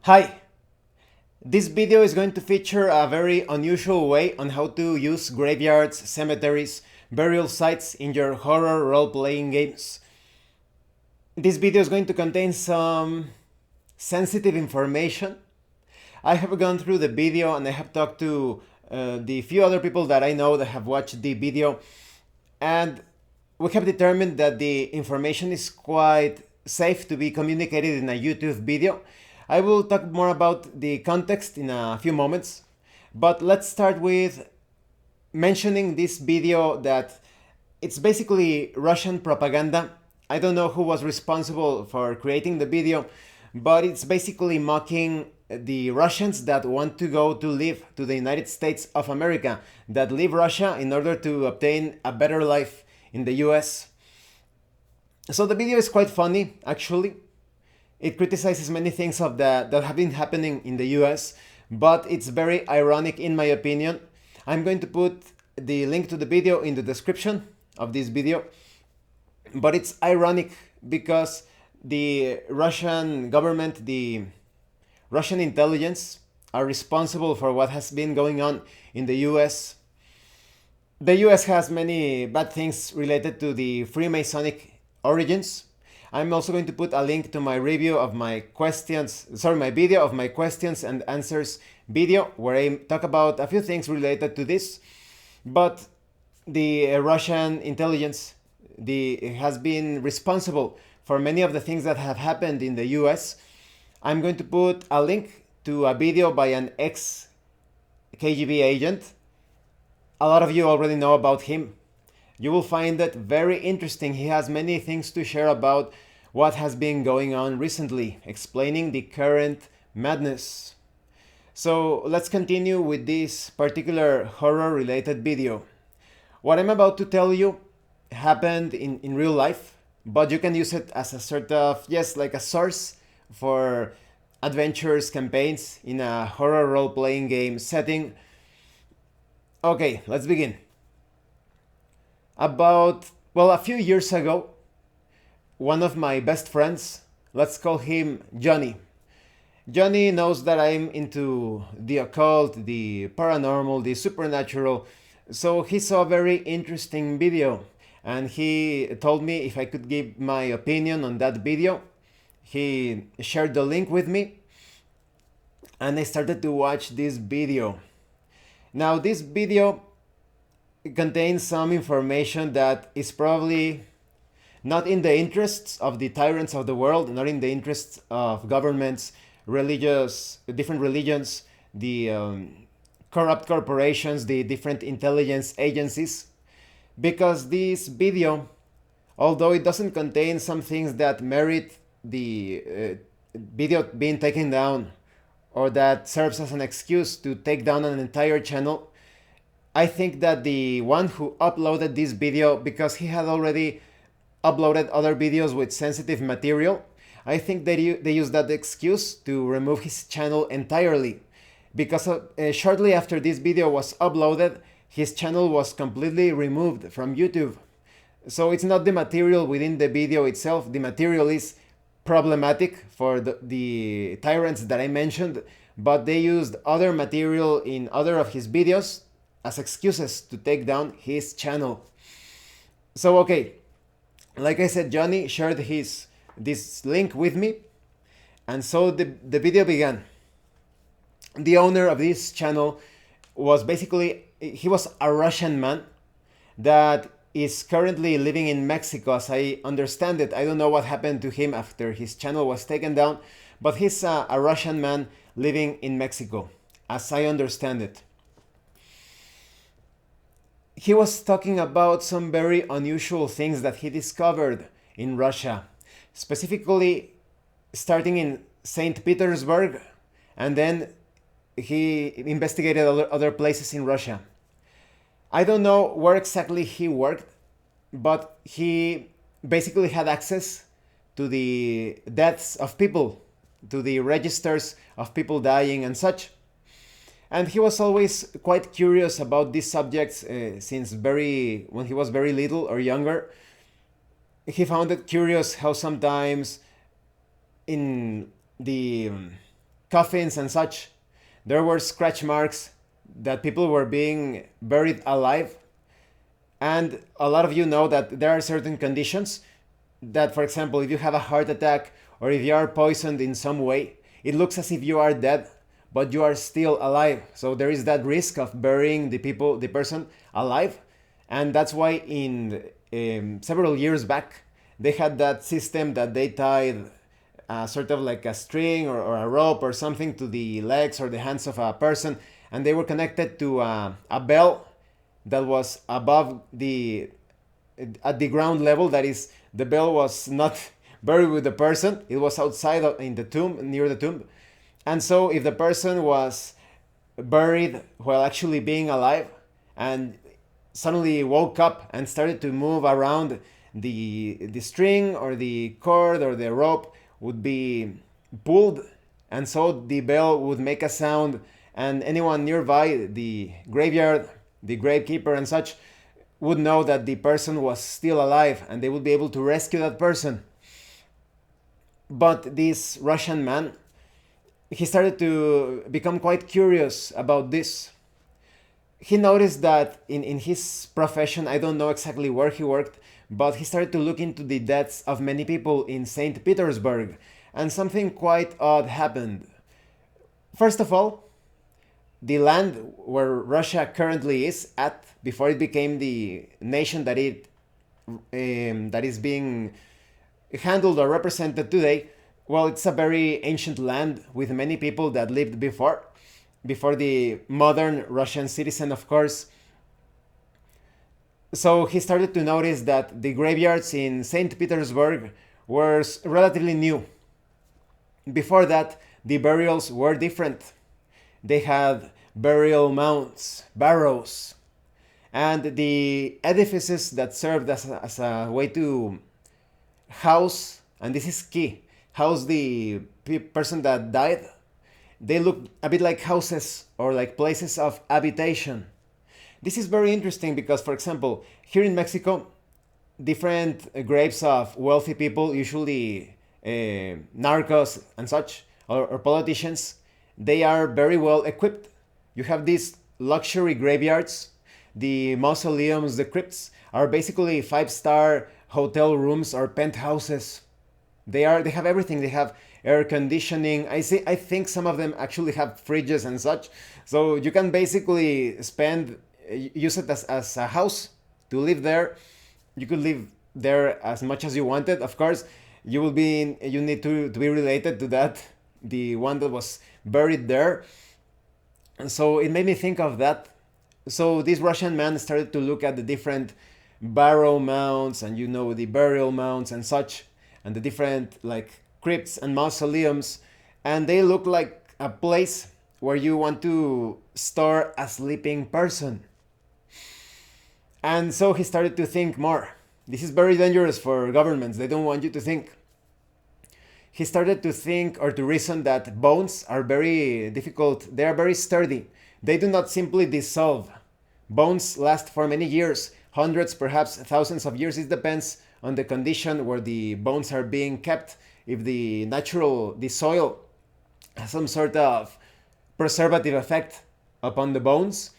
Hi! This video is going to feature a very unusual way on how to use graveyards, cemeteries, burial sites in your horror role-playing games. This video is going to contain some sensitive information. I have gone through the video and I have talked to the few other people that I know that have watched the video, and we have determined that the information is quite safe to be communicated in a YouTube video. I will talk more about the context in a few moments, but let's start with mentioning this video that it's basically Russian propaganda. I don't know who was responsible for creating the video, but it's basically mocking the Russians that want to go to live to the United States of America, that leave Russia in order to obtain a better life in the US. So the video is quite funny, actually. It criticizes many things that have been happening in the US, but it's very ironic in my opinion. I'm going to put the link to the video in the description of this video, but it's ironic because the Russian government, the Russian intelligence, are responsible for what has been going on in the US. The US has many bad things related to the Freemasonic origins. I'm also going to put a link to my review of my video of my questions and answers video, where I talk about a few things related to this. But the Russian intelligence has been responsible for many of the things that have happened in the US. I'm going to put a link to a video by an ex-KGB agent. A lot of you already know about him. You will find it very interesting. He has many things to share about what has been going on recently, explaining the current madness. So let's continue with this particular horror-related video. What I'm about to tell you happened in real life, but you can use it as a sort of, like a source for adventures, campaigns in a horror role-playing game setting. Okay, let's begin. A few years ago, one of my best friends, let's call him Johnny. Johnny knows that I'm into the occult, the paranormal, the supernatural, so he saw a very interesting video and he told me if I could give my opinion on that video. He shared the link with me and I started to watch this video. Now, this video contains some information that is probably not in the interests of the tyrants of the world, not in the interests of governments, different religions, the corrupt corporations, the different intelligence agencies, because this video, although it doesn't contain some things that merit the video being taken down or that serves as an excuse to take down an entire channel, I think that the one who uploaded this video, because he had already uploaded other videos with sensitive material, I think they used that excuse to remove his channel entirely. Because shortly after this video was uploaded, his channel was completely removed from YouTube. So it's not the material within the video itself. The material is problematic for the tyrants that I mentioned, but they used other material in other of his videos as excuses to take down his channel. So okay, like I said, Johnny shared this link with me, and so the video began. The owner of this channel was he was a Russian man that is currently living in Mexico, as I understand it. I don't know what happened to him after his channel was taken down, but he's a Russian man living in Mexico, as I understand it. He was talking about some very unusual things that he discovered in Russia, specifically starting in St. Petersburg, and then he investigated other places in Russia. I don't know where exactly he worked, but he basically had access to the deaths of people, to the registers of people dying and such. And he was always quite curious about these subjects since when he was very little or younger. He found it curious how sometimes in the coffins and such, there were scratch marks that people were being buried alive. And a lot of you know that there are certain conditions that, for example, if you have a heart attack or if you are poisoned in some way, it looks as if you are dead, but you are still alive. So there is that risk of burying the person alive. And that's why in several years back, they had that system that they tied sort of like a string or a rope or something to the legs or the hands of a person, and they were connected to a bell that was above at the ground level. That is, the bell was not buried with the person, it was outside in the tomb, near the tomb. And so if the person was buried while actually being alive and suddenly woke up and started to move around, the string or the cord or the rope would be pulled, and so the bell would make a sound, and anyone nearby, the graveyard, the gravekeeper and such, would know that the person was still alive and they would be able to rescue that person. But this Russian man, he started to become quite curious about this. He noticed that in his profession, I don't know exactly where he worked, but he started to look into the deaths of many people in St. Petersburg, and something quite odd happened. First of all, the land where Russia currently is at, before it became the nation that that is being handled or represented today, well, it's a very ancient land with many people that lived before the modern Russian citizen, of course. So he started to notice that the graveyards in St. Petersburg were relatively new. Before that, the burials were different. They had burial mounds, barrows, and the edifices that served as a way to house, and this is key, house the person that died. They look a bit like houses or like places of habitation. This is very interesting because, for example, here in Mexico, different graves of wealthy people, usually narcos and such, or politicians, they are very well equipped. You have these luxury graveyards. The mausoleums, the crypts, are basically 5-star hotel rooms or penthouses. They have everything. They have air conditioning. I think some of them actually have fridges and such. So you can basically use it as a house to live there. You could live there as much as you wanted. Of course, you need to be related to that, the one that was buried there. And so it made me think of that. So this Russian man started to look at the different barrow mounds and the burial mounds and such, and the different like crypts and mausoleums, and they look like a place where you want to store a sleeping person. And so he started to think more. This is very dangerous for governments. They don't want you to think. He started to think or to reason that bones are very difficult. They are very sturdy. They do not simply dissolve. Bones last for many years, hundreds, perhaps thousands of years. It depends on the condition where the bones are being kept. If the soil has some sort of preservative effect upon the bones.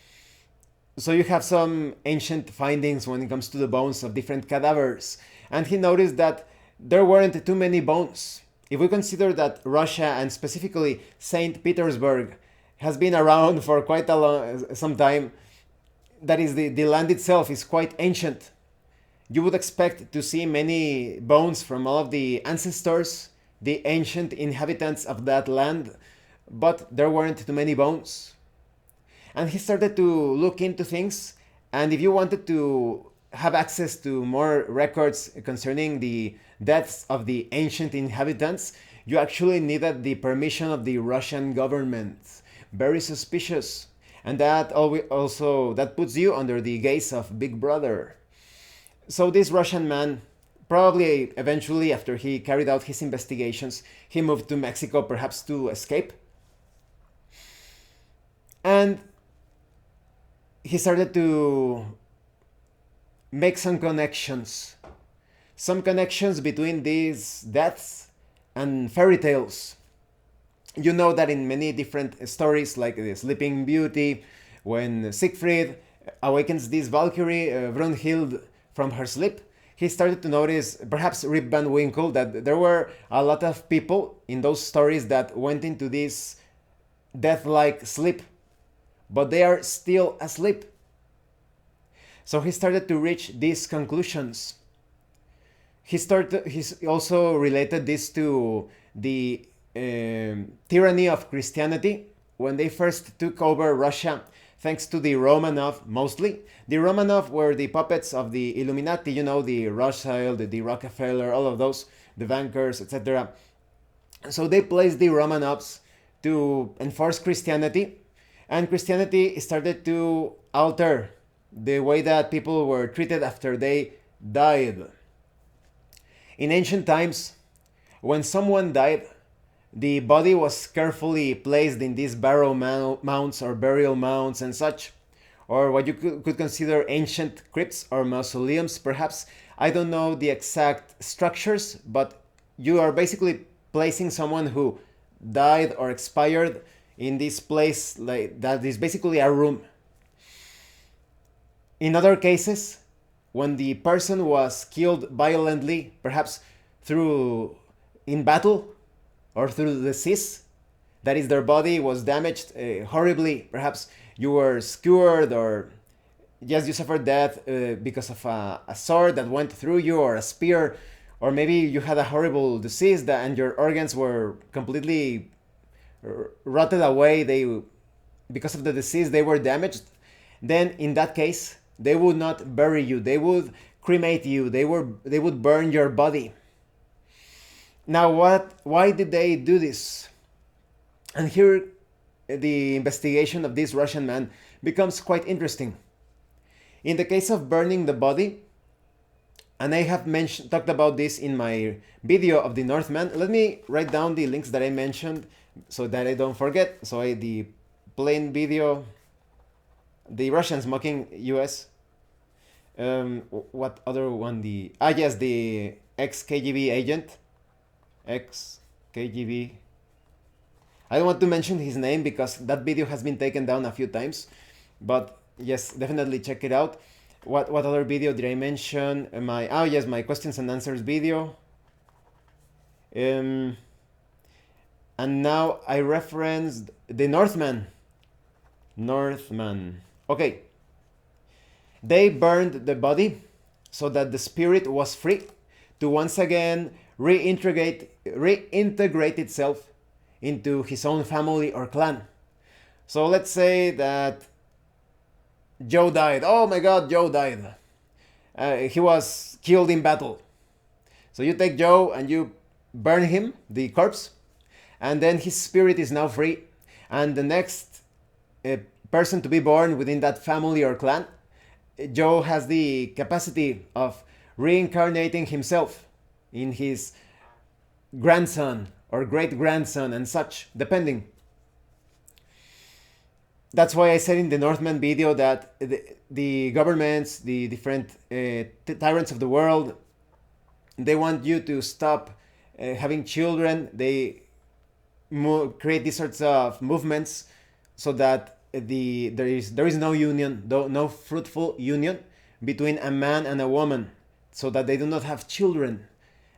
So you have some ancient findings when it comes to the bones of different cadavers. And he noticed that there weren't too many bones. If we consider that Russia, and specifically St. Petersburg, has been around for quite some time, that is, the land itself is quite ancient. You would expect to see many bones from all of the ancestors, the ancient inhabitants of that land, but there weren't too many bones. And he started to look into things, and if you wanted to have access to more records concerning the deaths of the ancient inhabitants, you actually needed the permission of the Russian government. Very suspicious. And that puts you under the gaze of Big Brother. So this Russian man, probably eventually after he carried out his investigations, he moved to Mexico, perhaps to escape. And he started to make some connections between these deaths and fairy tales. You know that in many different stories, like the Sleeping Beauty, when Siegfried awakens this Valkyrie, Brunhild, from her sleep, he started to notice, perhaps Rip Van Winkle, that there were a lot of people in those stories that went into this death-like sleep, but they are still asleep. So he started to reach these conclusions. He's also related this to the tyranny of Christianity when they first took over Russia, thanks to the Romanov mostly. The Romanov were the puppets of the Illuminati, you know, the Rothschild, the Rockefeller, all of those, the bankers, etc. So they placed the Romanovs to enforce Christianity, and Christianity started to alter the way that people were treated after they died. In ancient times, when someone died, the body was carefully placed in these mounds or burial mounds and such, or what you could consider ancient crypts or mausoleums, perhaps. I don't know the exact structures, but you are basically placing someone who died or expired in this place, like that is basically a room. In other cases, when the person was killed violently, perhaps through in battle or through disease, that is, their body was damaged horribly, perhaps you were skewered, or yes, you suffered death because of a sword that went through you, or a spear, or maybe you had a horrible disease and your organs were completely rotted away, because of the disease they were damaged. Then in that case they would not bury you, they would cremate you, they would burn your body. Now why did they do this? And here the investigation of this Russian man becomes quite interesting. In the case of burning the body, and I have talked about this in my video of the Northman. Let me write down the links that I mentioned so that I don't forget. So the plain video, the Russians mocking US. What other one? The ex-KGB agent. Ex-KGB. I don't want to mention his name because that video has been taken down a few times. But yes, definitely check it out. What other video did I mention? My questions and answers video. And now I referenced the Northman. Okay. They burned the body so that the spirit was free to once again reintegrate itself into his own family or clan. So let's say that Joe died. Oh my god, Joe died. He was killed in battle. So you take Joe and you burn him, the corpse, and then his spirit is now free. And the next person to be born within that family or clan, Joe has the capacity of reincarnating himself in his grandson or great-grandson and such, depending. That's why I said in the Northman video that the governments, the different tyrants of the world, they want you to stop having children. They create these sorts of movements so that there is no union, no fruitful union between a man and a woman, so that they do not have children.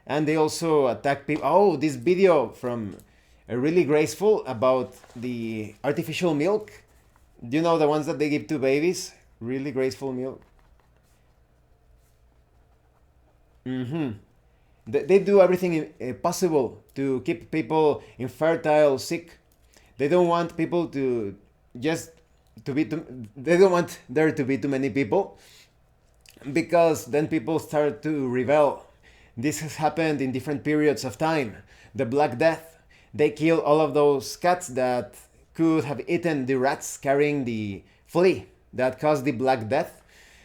And they also attack people. Oh, this video from Really Graceful about the artificial milk. Do you know the ones that they give to babies? Really Graceful milk. They do everything possible to keep people infertile, sick. They don't want people to they don't want there to be too many people, because then people start to rebel. This has happened in different periods of time. The Black Death, they kill all of those cats that could have eaten the rats carrying the flea that caused the Black Death.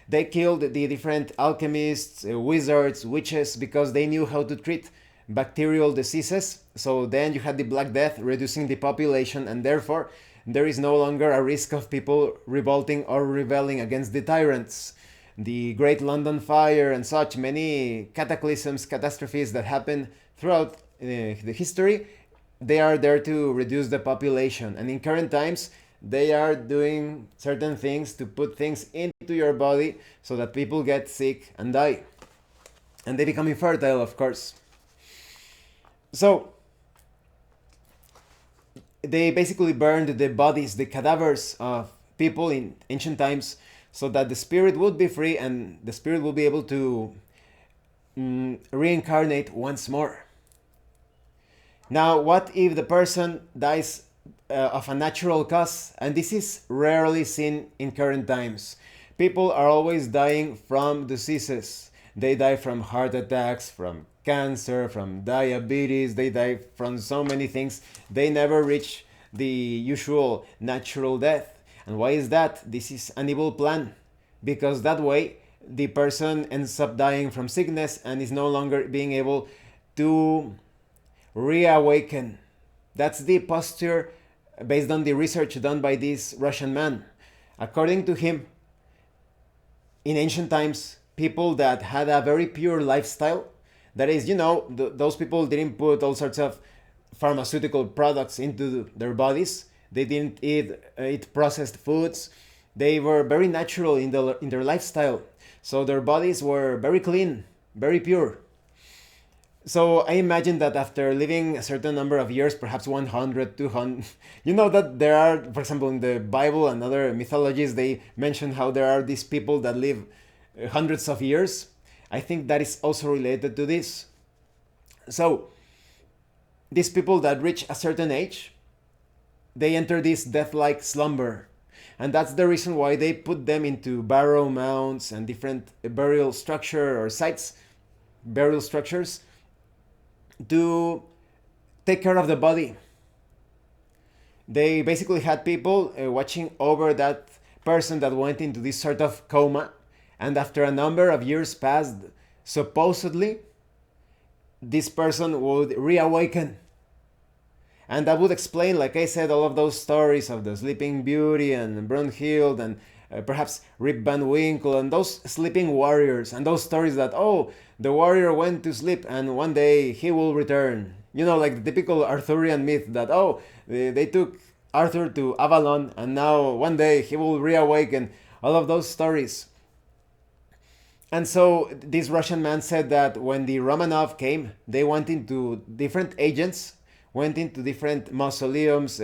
They killed the different alchemists, wizards, witches, because they knew how to treat bacterial diseases. So then you had the Black Death reducing the population, and therefore there is no longer a risk of people revolting or rebelling against the tyrants. The Great London Fire and such, many cataclysms, catastrophes that happen throughout the history, they are there to reduce the population. And in current times, they are doing certain things to put things into your body so that people get sick and die. And they become infertile, of course. So they basically burned the bodies, the cadavers of people in ancient times, so that the spirit would be free and the spirit will be able to reincarnate once more. Now, what if the person dies of a natural cause? And this is rarely seen in current times. People are always dying from diseases. They die from heart attacks, from cancer, from diabetes, they die from so many things. They never reach the usual natural death. And why is that? This is an evil plan, because that way the person ends up dying from sickness and is no longer being able to reawaken. That's the posture based on the research done by this Russian man. According to him, in ancient times, people that had a very pure lifestyle, that is, those people didn't put all sorts of pharmaceutical products into their bodies. They didn't eat processed foods. They were very natural in their lifestyle. So their bodies were very clean, very pure. So I imagine that after living a certain number of years, perhaps 100, 200, that there are, for example, in the Bible and other mythologies, they mention how there are these people that live hundreds of years. I think that is also related to this. So these people that reach a certain age, they enter this death-like slumber. And that's the reason why they put them into barrow mounds and different burial structure or sites, burial structures, to take care of the body. They basically had people watching over that person that went into this sort of coma, and after a number of years passed, supposedly this person would reawaken. And that would explain, like I said, all of those stories of the Sleeping Beauty and Brunhild and perhaps Rip Van Winkle and those sleeping warriors, and those stories that, the warrior went to sleep and one day he will return. Like the typical Arthurian myth that, they took Arthur to Avalon and now one day he will reawaken. All of those stories. And so this Russian man said that when the Romanov came, they went into different agents, went into different mausoleums,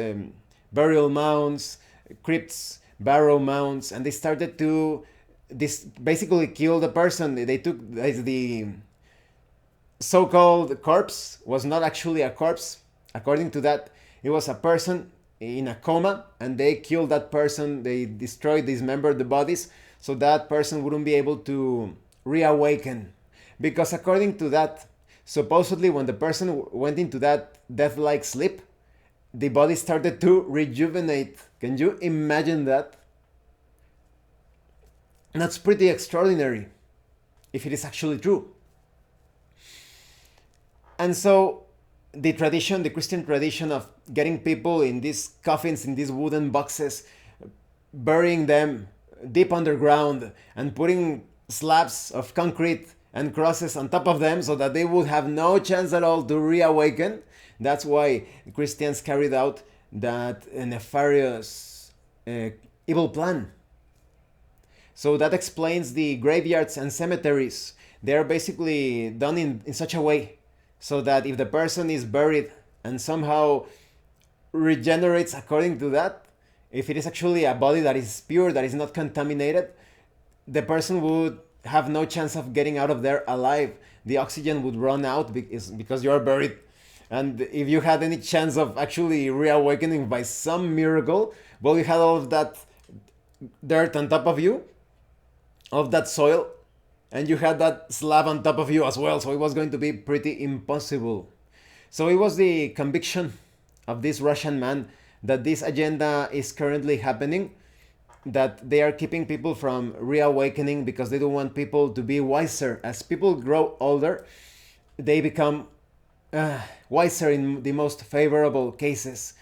burial mounds, crypts, barrow mounds, and they started to basically kill the person. They took the so-called corpse, was not actually a corpse. According to that, it was a person in a coma, and they killed that person. They destroyed, dismembered the bodies, so that person wouldn't be able to reawaken. Because according to that, supposedly when the person went into that death-like sleep, the body started to rejuvenate. Can you imagine that? That's pretty extraordinary, if it is actually true. And so the tradition, the Christian tradition of getting people in these coffins, in these wooden boxes, burying them deep underground and putting slabs of concrete and crosses on top of them so that they would have no chance at all to reawaken. That's why Christians carried out that nefarious evil plan. So that explains the graveyards and cemeteries. They are basically done in such a way so that if the person is buried and somehow regenerates according to that, if it is actually a body that is pure, that is not contaminated, the person would have no chance of getting out of there alive. The oxygen would run out because you are buried. And if you had any chance of actually reawakening by some miracle, well, you had all of that dirt on top of you, of that soil, and you had that slab on top of you as well, so it was going to be pretty impossible. So it was the conviction of this Russian man that this agenda is currently happening, that they are keeping people from reawakening because they don't want people to be wiser. As people grow older, they become wiser in the most favorable cases.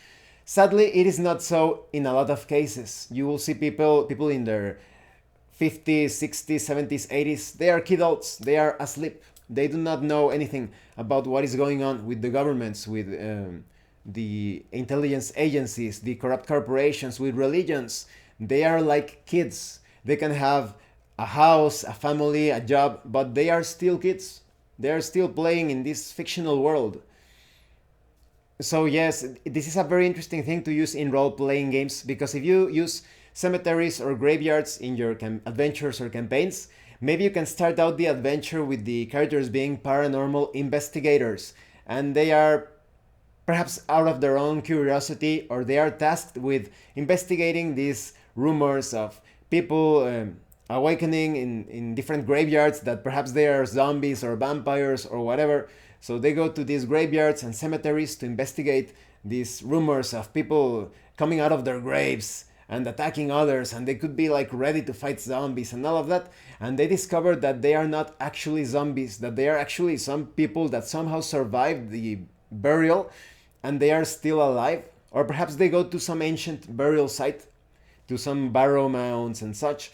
Sadly, it is not so in a lot of cases. You will see people in their 50s, 60s, 70s, 80s, they are kidults, they are asleep. They do not know anything about what is going on with the governments, with the intelligence agencies, the corrupt corporations with religions. They are like kids. They can have a house, a family, a job, but they are still kids. They are still playing in this fictional world. So yes, this is a very interesting thing to use in role-playing games, because if you use cemeteries or graveyards in your adventures or campaigns, maybe you can start out the adventure with the characters being paranormal investigators, and they are perhaps out of their own curiosity, or they are tasked with investigating these rumors of people awakening in different graveyards, that perhaps they are zombies or vampires or whatever. So they go to these graveyards and cemeteries to investigate these rumors of people coming out of their graves and attacking others, and they could be like ready to fight zombies and all of that. And they discover that they are not actually zombies, that they are actually some people that somehow survived the burial and they are still alive. Or perhaps they go to some ancient burial site, to some barrow mounds and such,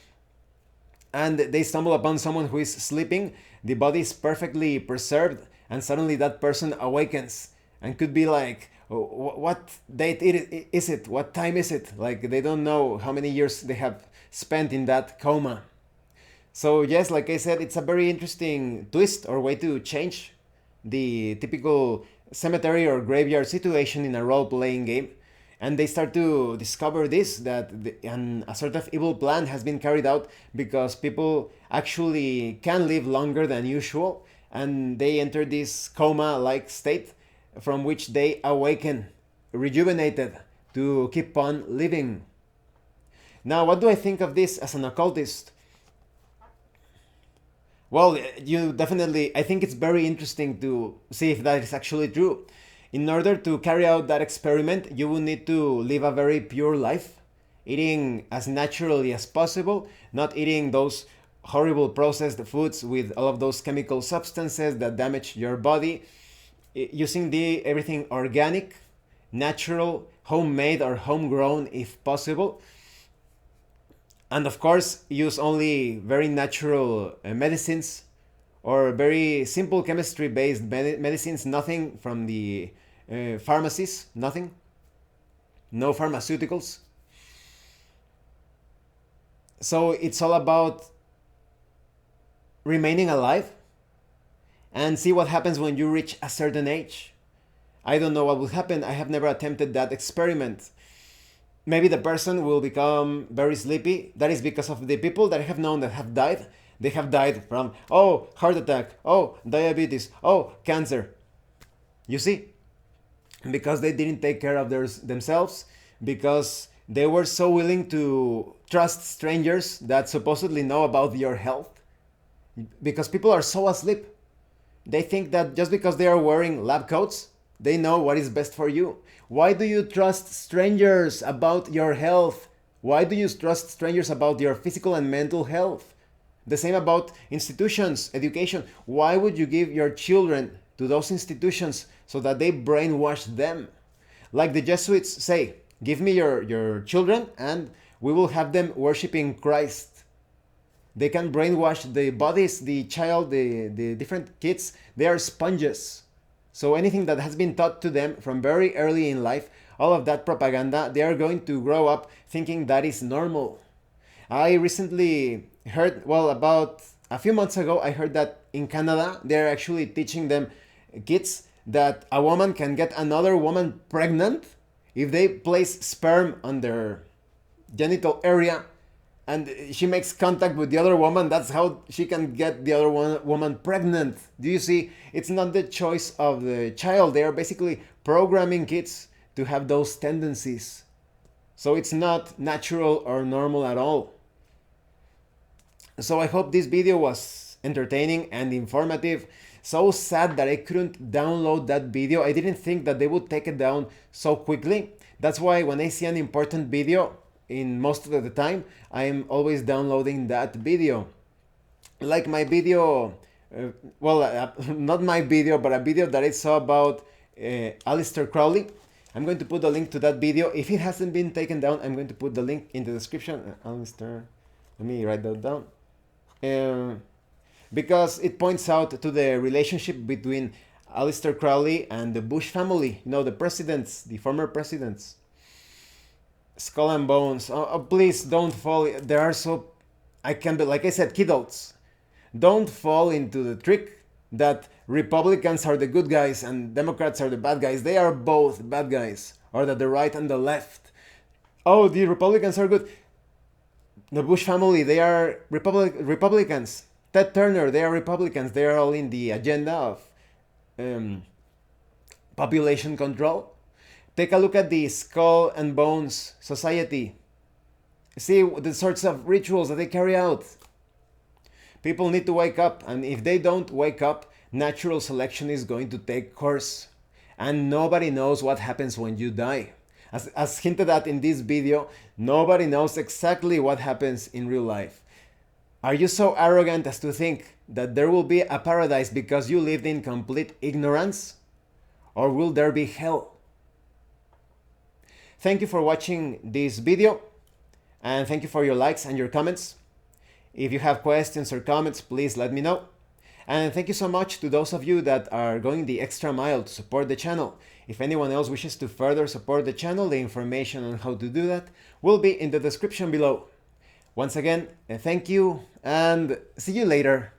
and they stumble upon someone who is sleeping. The body is perfectly preserved, and suddenly that person awakens and could be like, "Oh, what date is it? What time is it?" Like they don't know how many years they have spent in that coma. So yes, like I said, it's a very interesting twist or way to change the typical cemetery or graveyard situation in a role-playing game. And they start to discover this, that a sort of evil plan has been carried out because people actually can live longer than usual, and they enter this coma-like state from which they awaken, rejuvenated, to keep on living. Now, what do I think of this as an occultist? Well, I think it's very interesting to see if that is actually true. In order to carry out that experiment, you will need to live a very pure life, eating as naturally as possible, not eating those horrible processed foods with all of those chemical substances that damage your body, using everything organic, natural, homemade or homegrown if possible. And of course, use only very natural medicines or very simple chemistry based medicines, nothing from the pharmacies, nothing, no pharmaceuticals. So it's all about remaining alive and see what happens when you reach a certain age. I don't know what will happen. I have never attempted that experiment. Maybe the person will become very sleepy. That is because of the people that I have known that have died. They have died from, oh, heart attack, oh, diabetes, oh, cancer. You see? Because they didn't take care of themselves, because they were so willing to trust strangers that supposedly know about your health. Because people are so asleep. They think that just because they are wearing lab coats, they know what is best for you. Why do you trust strangers about your health? Why do you trust strangers about your physical and mental health? The same about institutions, education. Why would you give your children to those institutions so that they brainwash them? Like the Jesuits say, give me your children and we will have them worshiping Christ. They can brainwash the bodies, the child, the different kids. They are sponges. So anything that has been taught to them from very early in life, all of that propaganda, they are going to grow up thinking that is normal. I recently heard, well, about a few months ago, I heard that in Canada, they're actually teaching them kids that a woman can get another woman pregnant if they place sperm on their genital area and she makes contact with the other woman. That's how she can get the other woman pregnant. Do you see? It's not the choice of the child. They are basically programming kids to have those tendencies. So it's not natural or normal at all. So I hope this video was entertaining and informative. So sad that I couldn't download that video. I didn't think that they would take it down so quickly. That's why when I see an important video, in most of the time, I am always downloading that video. Like my video, not my video, but a video that I saw about Aleister Crowley. I'm going to put the link to that video. If it hasn't been taken down, I'm going to put the link in the description. Aleister, let me write that down. Because it points out to the relationship between Aleister Crowley and the Bush family. You know, the presidents, the former presidents. Skull and Bones. Oh, please don't fall. There are so... I can be, like I said, kiddos. Don't fall into the trick that Republicans are the good guys and Democrats are the bad guys. They are both bad guys. Or that the right and the left. Oh, the Republicans are good. The Bush family, they are Republicans. Ted Turner, they are Republicans. They are all in the agenda of population control. Take a look at the Skull and Bones Society. See the sorts of rituals that they carry out. People need to wake up, and if they don't wake up, natural selection is going to take course. And nobody knows what happens when you die. As hinted at in this video, nobody knows exactly what happens in real life. Are you so arrogant as to think that there will be a paradise because you lived in complete ignorance? Or will there be hell? Thank you for watching this video, and thank you for your likes and your comments. If you have questions or comments, please let me know. And thank you so much to those of you that are going the extra mile to support the channel. If anyone else wishes to further support the channel, the information on how to do that will be in the description below. Once again, thank you and see you later.